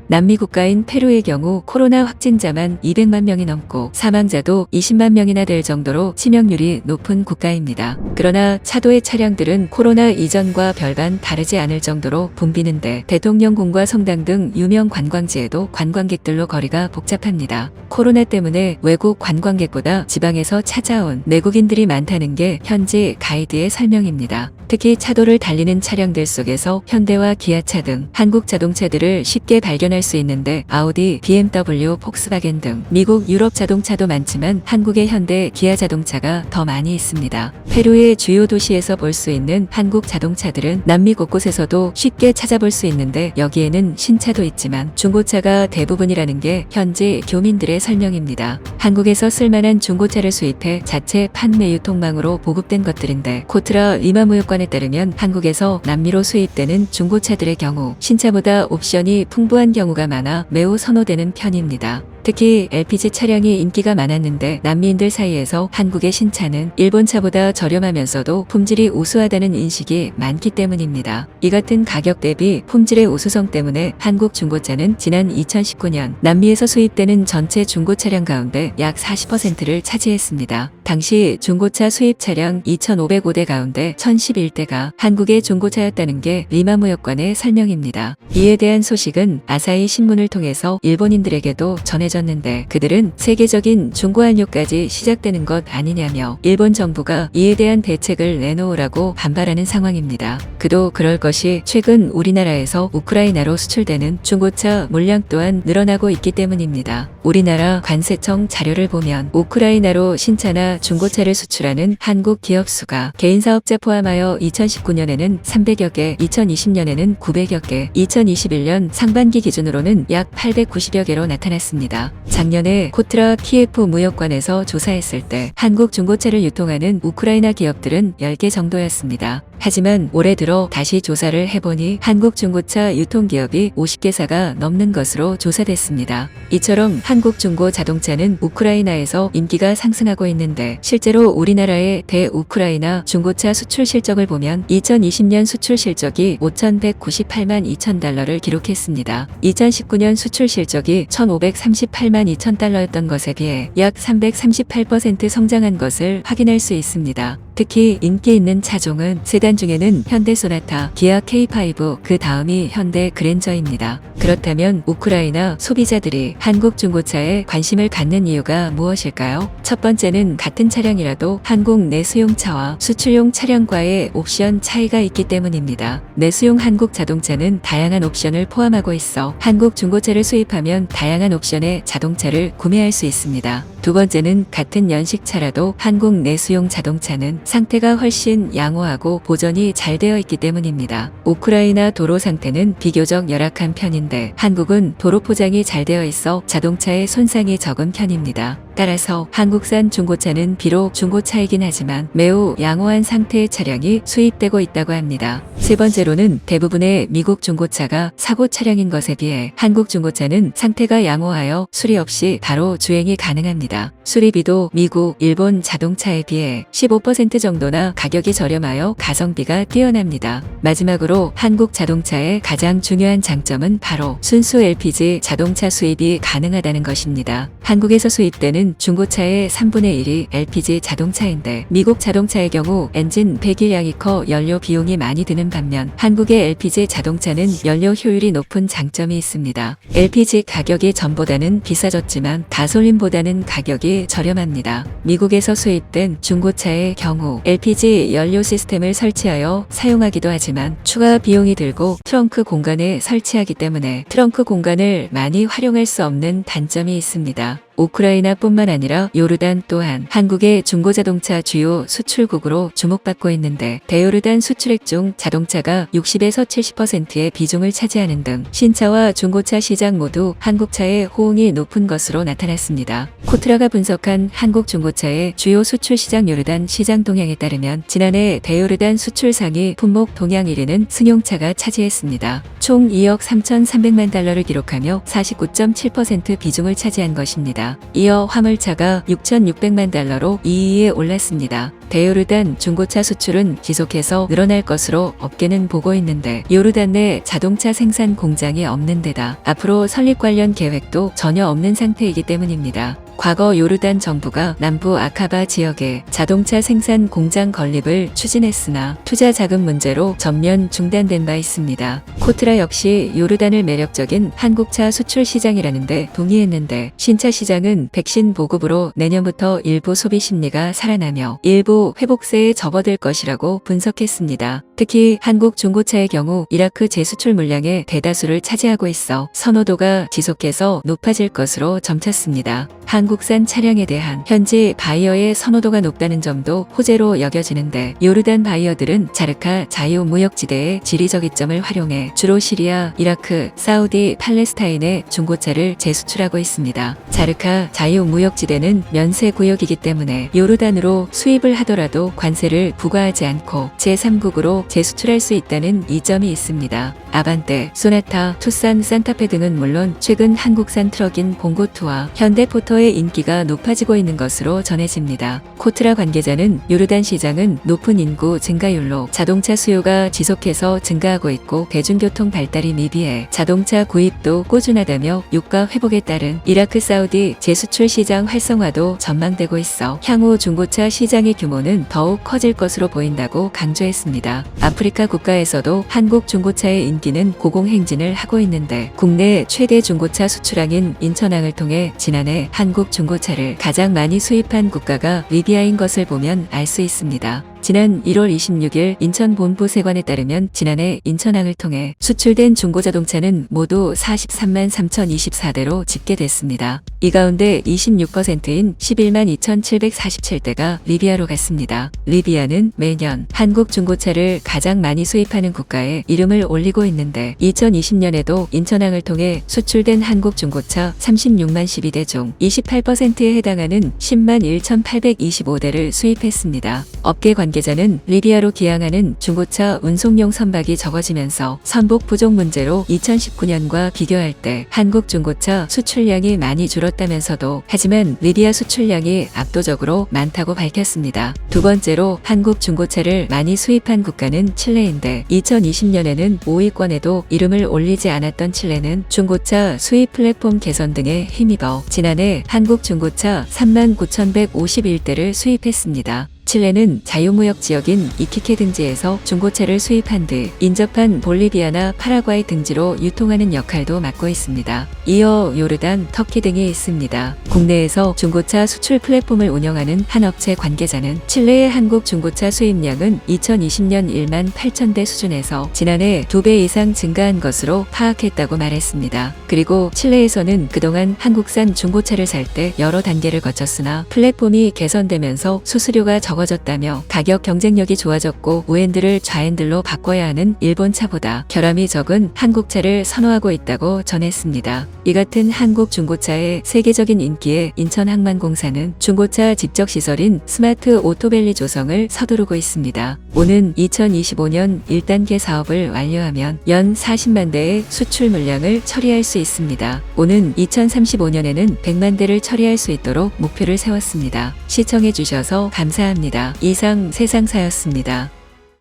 남미 국가인 페루의 경우 코로나 확진자만 200만 명이 넘고 사망자도 20만 명이나 될 정도로 치명률이 높은 국가입니다. 그러나 차도의 차량들은 코로나 이전과 별반 다르지 않을 정도로 붐비는데 대통령궁과 성당 등 유명 관광지에도 관광객들로 거리가 복잡합니다. 코로나 때문에 외국 관광객보다 지방에서 찾아온 내국인들이 많다는 게 현지 가이드의 설명입니다. 특히 차도를 달리는 차량들 속에서 현대와 기아차 등 한국 자동차들을 쉽게 발견할 수 있는데 아우디, BMW, 폭스바겐 등 미국, 유럽 자동차도 많지만 한국의 현대, 기아 자동차가 더 많이 있습니다. 페루의 주요 도시에서 볼 수 있는 한국 자동차들은 남미 곳곳에서도 쉽게 찾아볼 수 있는데 여기에는 신차도 있지만 중고차가 대부분이라는 게 현지 교민들의 설명입니다. 한국에서 쓸만한 중고차를 수입해 자체 판매 유통망으로 보급된 것들인데 코트라 리마무역관에 따르면 한국에서 남미로 수입되는 중고차들의 경우 신차보다 옵션이 풍부한 경우가 많아 매우 선호되는 편입니다. 특히 LPG 차량이 인기가 많았는데 남미인들 사이에서 한국의 신차는 일본차보다 저렴하면서도 품질이 우수하다는 인식이 많기 때문입니다. 이 같은 가격 대비 품질의 우수성 때문에 한국 중고차는 지난 2019년 남미에서 수입되는 전체 중고 차량 가운데 약 40%를 차지했습니다. 당시 중고차 수입 차량 2,505대 가운데 1,011대가 한국의 중고차였다는 게 리마무역관의 설명입니다. 이에 대한 소식은 아사히 신문을 통해서 일본인들에게도 전해졌는데 그들은 세계적인 중고환율까지 시작되는 것 아니냐며 일본 정부가 이에 대한 대책을 내놓으라고 반발하는 상황입니다. 그도 그럴 것이 최근 우리나라에서 우크라이나로 수출되는 중고차 물량 또한 늘어나고 있기 때문입니다. 우리나라 관세청 자료를 보면 우크라이나로 신차나 중고차를 수출하는 한국 기업 수가 개인 사업자 포함하여 2019년에는 300여 개, 2020년에는 900여 개, 2021년 상반기 기준으로는 약 890여 개로 나타났습니다. 작년에 코트라 키예프 무역관에서 조사했을 때 한국 중고차를 유통하는 우크라이나 기업들은 10개 정도였습니다. 하지만 올해 들어 다시 조사를 해보니 한국 중고차 유통기업이 50개사가 넘는 것으로 조사됐습니다. 이처럼 한국 중고 자동차는 우크라이나에서 인기가 상승하고 있는데 실제로 우리나라의 대우크라이나 중고차 수출 실적을 보면 2020년 수출 실적이 5,198만 2천 달러를 기록했습니다. 2019년 수출 실적이 1,538만 2천 달러였던 것에 비해 약 338% 성장한 것을 확인할 수 있습니다. 특히 인기 있는 차종은 세단 중에는 현대 소나타, 기아 K5, 그 다음이 현대 그랜저입니다. 그렇다면 우크라이나 소비자들이 한국 중고차에 관심을 갖는 이유가 무엇일까요? 첫 번째는 같은 차량이라도 한국 내수용차와 수출용 차량과의 옵션 차이가 있기 때문입니다. 내수용 한국 자동차는 다양한 옵션을 포함하고 있어 한국 중고차를 수입하면 다양한 옵션의 자동차를 구매할 수 있습니다. 두 번째는 같은 연식차라도 한국 내수용 자동차는 상태가 훨씬 양호하고 보존이 잘 되어 있기 때문입니다. 우크라이나 도로 상태는 비교적 열악한 편인데 한국은 도로 포장이 잘 되어 있어 자동차의 손상이 적은 편입니다. 따라서 한국산 중고차는 비록 중고차이긴 하지만 매우 양호한 상태의 차량이 수입되고 있다고 합니다. 세 번째로는 대부분의 미국 중고차가 사고 차량인 것에 비해 한국 중고차는 상태가 양호하여 수리 없이 바로 주행이 가능합니다. 수리비도 미국, 일본 자동차에 비해 15% 정도나 가격이 저렴하여 가성비가 뛰어납니다. 마지막으로 한국 자동차의 가장 중요한 장점은 바로 순수 LPG 자동차 수입이 가능하다는 것입니다. 한국에서 수입되는 중고차의 3분의 1이 LPG 자동차인데 미국 자동차의 경우 엔진 배기량이 커 연료 비용이 많이 드는 반면 한국의 LPG 자동차는 연료 효율이 높은 장점이 있습니다. LPG 가격이 전보다는 비싸졌지만 가솔린보다는 가격이 저렴합니다. 미국에서 수입된 중고차의 경우 LPG 연료 시스템을 설치하여 사용하기도 하지만 추가 비용이 들고 트렁크 공간에 설치하기 때문에 트렁크 공간을 많이 활용할 수 없는 단점이 있습니다. 우크라이나뿐만 아니라 요르단 또한 한국의 중고자동차 주요 수출국으로 주목받고 있는데 대요르단 수출액 중 자동차가 60에서 70%의 비중을 차지하는 등 신차와 중고차 시장 모두 한국차의 호응이 높은 것으로 나타났습니다. 코트라가 분석한 한국 중고차의 주요 수출 시장 요르단 시장 동향에 따르면 지난해 대요르단 수출 상위 품목 동향 1위는 승용차가 차지했습니다. 총 2억 3,300만 달러를 기록하며 49.7% 비중을 차지한 것입니다. 있습니다. 이어 화물차가 6,600만 달러로 2위에 올랐습니다. 대요르단 중고차 수출은 지속해서 늘어날 것으로 업계는 보고 있는데 요르단 내 자동차 생산 공장이 없는 데다 앞으로 설립 관련 계획도 전혀 없는 상태이기 때문입니다. 과거 요르단 정부가 남부 아카바 지역에 자동차 생산 공장 건립을 추진했으나 투자 자금 문제로 전면 중단된 바 있습니다. 코트라 역시 요르단을 매력적인 한국차 수출 시장이라는데 동의했는데 신차 시장은 백신 보급으로 내년부터 일부 소비 심리가 살아나며 일부 회복세에 접어들 것이라고 분석했습니다. 특히 한국 중고차의 경우 이라크 재수출 물량의 대다수를 차지하고 있어 선호도가 지속해서 높아질 것으로 점쳤습니다. 한국산 차량에 대한 현지 바이어의 선호도가 높다는 점도 호재로 여겨지는데 요르단 바이어들은 자르카 자유무역지대의 지리적 이점을 활용해 주로 시리아, 이라크, 사우디, 팔레스타인에 중고차를 재수출하고 있습니다. 자르카 자유무역지대는 면세구역이기 때문에 요르단으로 수입을 하더라도 관세를 부과하지 않고 제3국으로 재수출할 수 있다는 이점이 있습니다. 아반떼, 소나타, 투싼, 산타페 등은 물론 최근 한국산 트럭인 봉고투와 현대포터의 인기가 높아지고 있는 것으로 전해집니다. 코트라 관계자는 요르단 시장은 높은 인구 증가율로 자동차 수요가 지속해서 증가하고 있고 대중교통 발달이 미비해 자동차 구입도 꾸준하다며 유가 회복에 따른 이라크 사우디 재수출 시장 활성화도 전망되고 있어 향후 중고차 시장의 규모는 더욱 커질 것으로 보인다고 강조했습니다. 아프리카 국가에서도 한국 중고차의 인기는 고공행진을 하고 있는데 국내 최대 중고차 수출항인 인천항을 통해 지난해 한국 중고차를 가장 많이 수입한 국가가 리비아인 것을 보면 알 수 있습니다. 지난 1월 26일 인천 본부 세관에 따르면 지난해 인천항을 통해 수출된 중고자동차는 모두 43만 3,024대로 집계됐습니다. 이 가운데 26%인 11만 2,747대가 리비아로 갔습니다. 리비아는 매년 한국 중고차를 가장 많이 수입하는 국가에 이름을 올리고 있는데 2020년에도 인천항을 통해 수출된 한국 중고차 36만 12대 중 28%에 해당하는 10만 1,825대를 수입했습니다. 업계 관계자는 리비아로 기항하는 중고차 운송용 선박이 적어지면서 선복 부족 문제로 2019년과 비교할 때 한국 중고차 수출량이 많이 줄었다면서도 하지만 리비아 수출량이 압도적으로 많다고 밝혔습니다. 두 번째로 한국 중고차를 많이 수입한 국가는 칠레인데 2020년에는 5위권에도 이름을 올리지 않았던 칠레는 중고차 수입 플랫폼 개선 등에 힘입어 지난해 한국 중고차 39,151대를 수입했습니다. 칠레는 자유무역 지역인 이키케 등지에서 중고차를 수입한 뒤 인접한 볼리비아나 파라과이 등지로 유통하는 역할도 맡고 있습니다. 이어 요르단, 터키 등이 있습니다. 국내에서 중고차 수출 플랫폼을 운영하는 한 업체 관계자는 칠레의 한국 중고차 수입량은 2020년 1만 8,000대 수준에서 지난해 2배 이상 증가한 것으로 파악했다고 말했습니다. 그리고 칠레에서는 그동안 한국산 중고차를 살 때 여러 단계를 거쳤으나 플랫폼이 개선되면서 수수료가 적어졌다며 가격 경쟁력이 좋아졌고 우핸들을 좌핸들로 바꿔야 하는 일본 차보다 결함이 적은 한국 차를 선호하고 있다고 전했습니다. 이 같은 한국 중고차의 세계적인 인기에 인천항만공사는 중고차 집적시설인 스마트 오토밸리 조성을 서두르고 있습니다. 오는 2025년 1단계 사업을 완료하면 연 40만 대의 수출 물량을 처리할 수 있습니다. 오는 2035년에는 100만 대를 처리할 수 있도록 목표를 세웠습니다. 시청해주셔서 감사합니다. 이상 세상사였습니다.